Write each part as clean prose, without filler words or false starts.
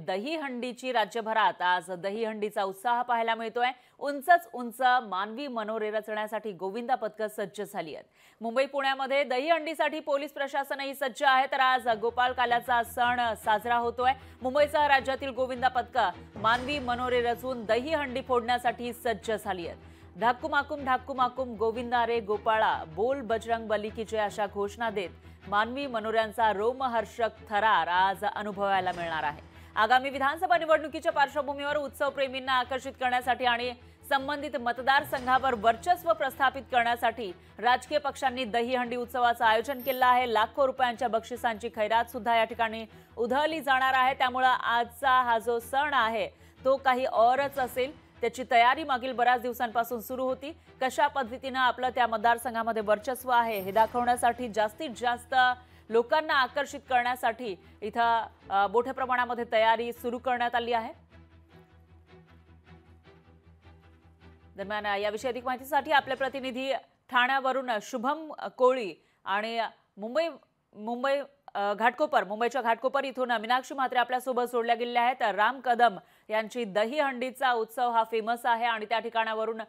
दहीहंडीची राज्यभरात आज दहीहंडीचा उत्साह पाहायला मिळतोय। उंचच उंच मानवी मनोरे रचण्यासाठी गोविंदा पथकं सज्ज झाली आहेत। मुंबई पुण्यामध्ये दहीहंडीसाठी पोलीस प्रशासनही सज्ज आहे। तर आज गोपाळकाल्याचा सण साजरा होतोय। मुंबईसह राज्यातील गोविंदा पथकं मानवी मनोरे रचून दहीहंडी फोडण्यासाठी सज्ज झाली आहेत। ढाकुमाकुम गोविंदा रे गोपाळा बोल बजरंग बली की जय अशा घोषणा देत मानवी मनोऱ्यांचा रोमहर्षक थरार आज अनुभवायला मिळणार आहे। आगामी विधानसभा निवडणुकीच्या पार्श्वभूमीवर उत्सव प्रेमींना आकर्षित करण्यासाठी आणि संबंधित मतदारसंघावर वर्चस्व प्रस्थापित करण्यासाठी राजकीय पक्षांनी दहीहंडी उत्सवाचं आयोजन केलं आहे। लाखो रुपयांच्या बक्षिसांची खैरात सुद्धा या ठिकाणी उधळली जाणार आहे। त्यामुळे आजचा हा जो सण आहे तो काही औरच असेल। त्याची तयारी मागील बऱ्याच दिवसांपासून सुरू होती। कशा पद्धतीने आपलं त्या मतदारसंघामध्ये वर्चस्व आहे हे दाखवण्यासाठी जास्तीत जास्त लोकांना आकर्षित करण्यासाठी इथं मोठ्या प्रमाणामध्ये तयारी सुरू करण्यात आली आहे। दरम्यान याविषयी अधिक माहितीसाठी आपले प्रतिनिधी ठाण्यावरून शुभम कोळी आणि मुंबईच्या घाटकोपर इथून मीनाक्षी म्हात्रे आपल्या सोबत जोडल्या गेलेल्या आहेत। राम कदम यांची दहीहंडीचा उत्सव हा फेमस आहे आणि त्या ठिकाणावरून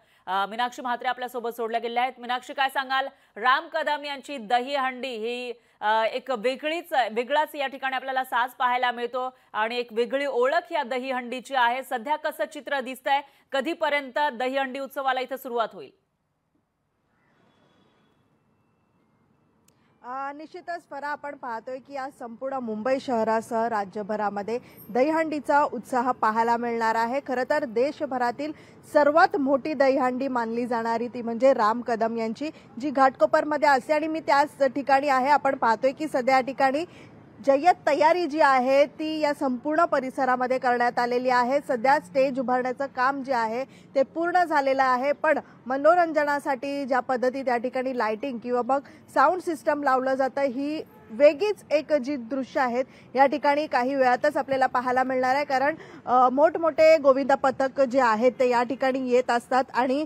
मीनाक्षी म्हात्रे आपल्या सोबत जोडल्या गेलेल्या आहेत। मीनाक्षी, काय सांगाल? राम कदम यांची दहीहंडी ही एक वेगळाच या ठिकाणी आपल्याला साज पाहायला मिळतो आणि एक वेगळी ओळख या दहीहंडीची आहे। सध्या कसं चित्र दिसतंय? कधीपर्यंत दहीहंडी उत्सवाला इथे सुरुवात होईल? निश्चितच फरा, आपण पाहतोय की आज संपूर्ण मुंबई शहरासह राज्यभरामध्ये दहीहंडीचा उत्साह पाहायला मिळणार आहे। खरं तर देशभरातील सर्वात मोठी दहीहंडी मानली जाणारी ती म्हणजे राम कदम यांची, जी घाटकोपरमध्ये असते आणि मी त्याच ठिकाणी आहे। आपण पाहतोय की सध्या या ठिकाणी जय्यत तयारी जी आहे ती या संपूर्ण परिसरामध्ये करण्यात आलेली आहे। सध्या स्टेज उभारण्याचं काम जे आहे ते पूर्ण झालेलं आहे, पण मनोरंजनासाठी ज्या पद्धतीत या ठिकाणी लाइटिंग किंवा मग साऊंड सिस्टम लावलं जातं, ही वेगळीच एक जी दृश्य आहेत या ठिकाणी काही वेळातच आपल्याला पाहायला मिळणार आहे। कारण मोठमोठे गोविंदा पथक जे आहेत ते या ठिकाणी येत असतात आणि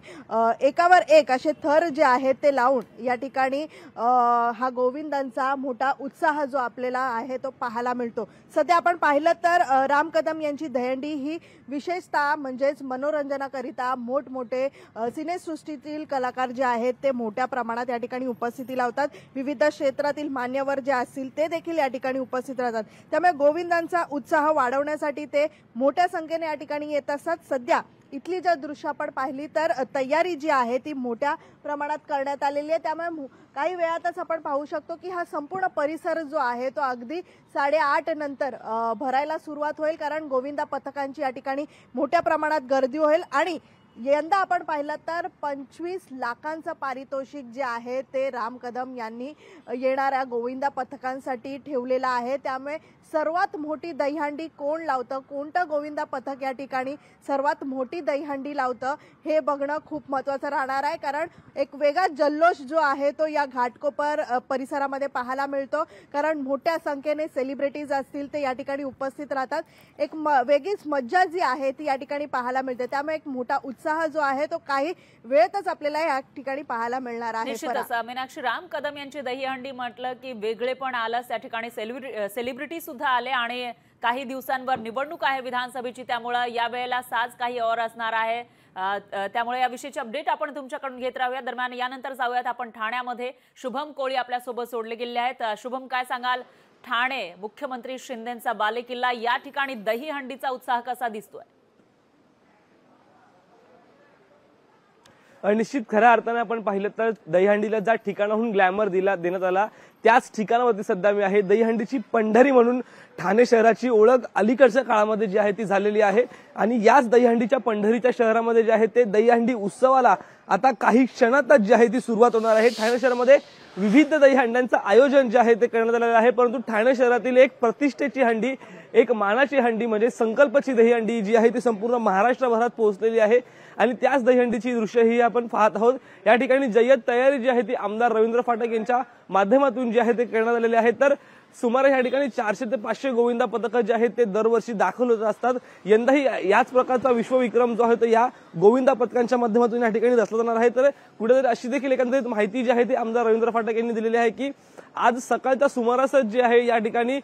एकावर एक असे थर जे आहेत ते लावून या ठिकाणी हा गोविंदांचा मोठा उत्साह जो आपल्याला आहे तो पाहायला मिळतो। सध्या आपण पाहिलं तर राम कदम यांची दहीहंडी ही विशेषतः म्हणजेच मनोरंजनाकरिता मोठमोठे सिनेसृष्टीतील कलाकार जे आहेत ते मोठ्या प्रमाणात या ठिकाणी उपस्थिती लावतात। विविध क्षेत्रातील मान्यवर जे असतील ते देखील या ठिकाणी उपस्थित राहतात। त्यामुळे गोविंदांचा उत्साह वाढवण्यासाठी ते मोठ्या संख्येने या ठिकाणी येत असतात। सध्या इथली जर दृश्य आपण पाहिली तर तयारी जी आहे ती मोठ्या प्रमाणात करण्यात आलेली आहे। त्यामुळे काही वेळातच आपण पाहू शकतो की हा संपूर्ण परिसर जो आहे तो अगदी 8:30 नंतर भरायला सुरुवात होईल, कारण गोविंदा पथकांची या ठिकाणी मोठ्या प्रमाणात गर्दी होईल। आणि यंदा आपण पाहिलं तर 25 लाखांचं पारितोषिक जे आहे ते राम कदम यांनी येणाऱ्या गोविंदा पथकांसाठी ठेवलेलं आहे। त्यामुळे सर्वात मोठी दहीहंडी कोण लावतं, कोणतं गोविंदा पथक या ठिकाणी सर्वात मोठी दहीहंडी लावतं हे बघणं खूप महत्त्वाचं राहणार आहे। कारण एक वेगळा जल्लोष जो आहे तो या घाटकोपर परिसरामध्ये पाहायला मिळतो, कारण मोठ्या संख्येने सेलिब्रिटीज असतील ते या ठिकाणी उपस्थित राहतात। एक वेगळीच मज्जा जी आहे ती या ठिकाणी पाहायला मिळते। त्यामुळे एक मोठा उत्साह जो आहे तो काही वेळेतच आपल्याला या ठिकाणी पाहायला मिळणार आहे। निश्चितच मीनाक्षी, राम कदम यांची दहीहंडी म्हटलं की वेगळेपण आलं, त्या ठिकाणी सेलिब्रिटी सुद्धा आले आणि काही दिवसांवर निवडणूक आहे विधानसभेची, त्यामुळे या वेळेला साज काही और असणार आहे। त्यामुळे याविषयीची अपडेट आपण तुमच्याकडून घेत राहूया। दरम्यान यानंतर जाऊयात आपण ठाण्यामध्ये। शुभम कोळी आपल्या सोबत जोडले गेले आहेत। शुभम, काय सांगाल? ठाणे मुख्यमंत्री शिंदेंचा बालेकिल्ला, या ठिकाणी दहीहंडीचा उत्साह कसा दिसतोय? निश्चित खऱ्या अर्थाने आपण पाहिलं तर दहीहंडीला ज्या ठिकाणाहून ग्लॅमर देण्यात आला त्याच ठिकाणावरती सध्या मी आहे। दहीहंडीची पंढरी म्हणून ठाणे शहराची ओळख अलीकडच्या काळामध्ये जी आहे ती झालेली आहे आणि याच दहीहंडीच्या पंढरीच्या शहरामध्ये जे आहे ते दहीहंडी उत्सवाला आता काही क्षणातच जी आहे ती सुरुवात होणार आहे। ठाणे शहरामध्ये विविध दहीहंड्यांचं आयोजन जे आहे ते करण्यात आलेलं आहे, परंतु ठाणे शहरातील एक प्रतिष्ठेची हंडी, एक मानाची हंडी म्हणजे संकल्पची दहीहंडी जी आहे ती संपूर्ण महाराष्ट्रभरात पोहोचलेली आहे आणि त्याच दहीहंडीची दृश्य ही आपण पाहत आहोत। या ठिकाणी जय्यत तयारी जी आहे ती आमदार रवींद्र फाटक यांच्या माध्यमातून जी आहे ते करण्यात आलेली आहे। तर सुमारे या ठिकाणी 400 ते 500 गोविंदा पथकं जे आहेत ते दरवर्षी दाखल होत असतात. यंदाही याच प्रकारचा विश्वविक्रम जो आहे तो या गोविंदा पथकांच्या माध्यमातून या ठिकाणी रचला जाणार आहे. तर कुठेतरी अशी देखील एकंदरीत माहिती जी आहे ती आमदार रवींद्र फाटक यांनी दिलेली आहे की आज सकाळच्या सुमारासच जे आहे या ठिकाणी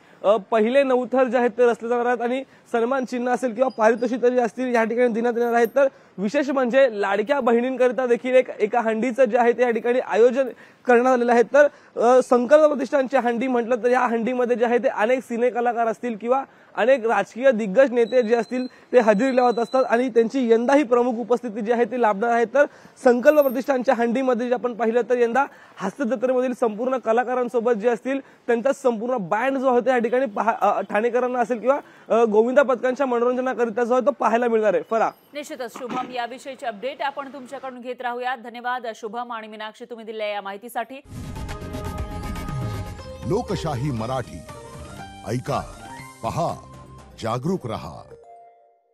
पहिले 9 थर जे आहेत ते रचले जाणार आहेत आणि सन्मान चिन्ह असेल किंवा पारितोषिक जे असतील या ठिकाणी देण्यात येणार आहेत. तर विशेष म्हणजे लाडक्या बहिणींकरिता देखील एका हंडीचं जे आहे ते या ठिकाणी आयोजन करण्यात आलेलं आहे. तर संकल्प प्रतिष्ठानची हंडी म्हटलं तर या हंडीमध्ये जे आहे ते अनेक सिने कलाकार असतील किंवा अनेक राजकीय दिग्गज नेते जे असतील ते हजेरी लावत असतात आणि त्यांची यंदाही प्रमुख उपस्थिती जी आहे ती लाभणार आहे. तर संकल्प प्रतिष्ठानच्या हंडीमध्ये जे आपण पाहिलं तर यंदा हस्तजत्रेमधील संपूर्ण कलाकारांसोबत जे असतील त्यांचा संपूर्ण बँड जो आहे त्या ठिकाणी ठाणेकरांना असेल किंवा गोविंदा पथकांच्या मनोरंजनाकरिता जो आहे तो पाहायला मिळणार आहे. फरा निश्चितच शुभम, याविषयीची अपडेट आपण तुमच्याकडून घेत राहूयात. धन्यवाद शुभम आणि मीनाक्षी, तुम्ही दिलेल्या या माहितीसाठी. लोकशाही मराठी ऐका, पहा, जागरूक रहा.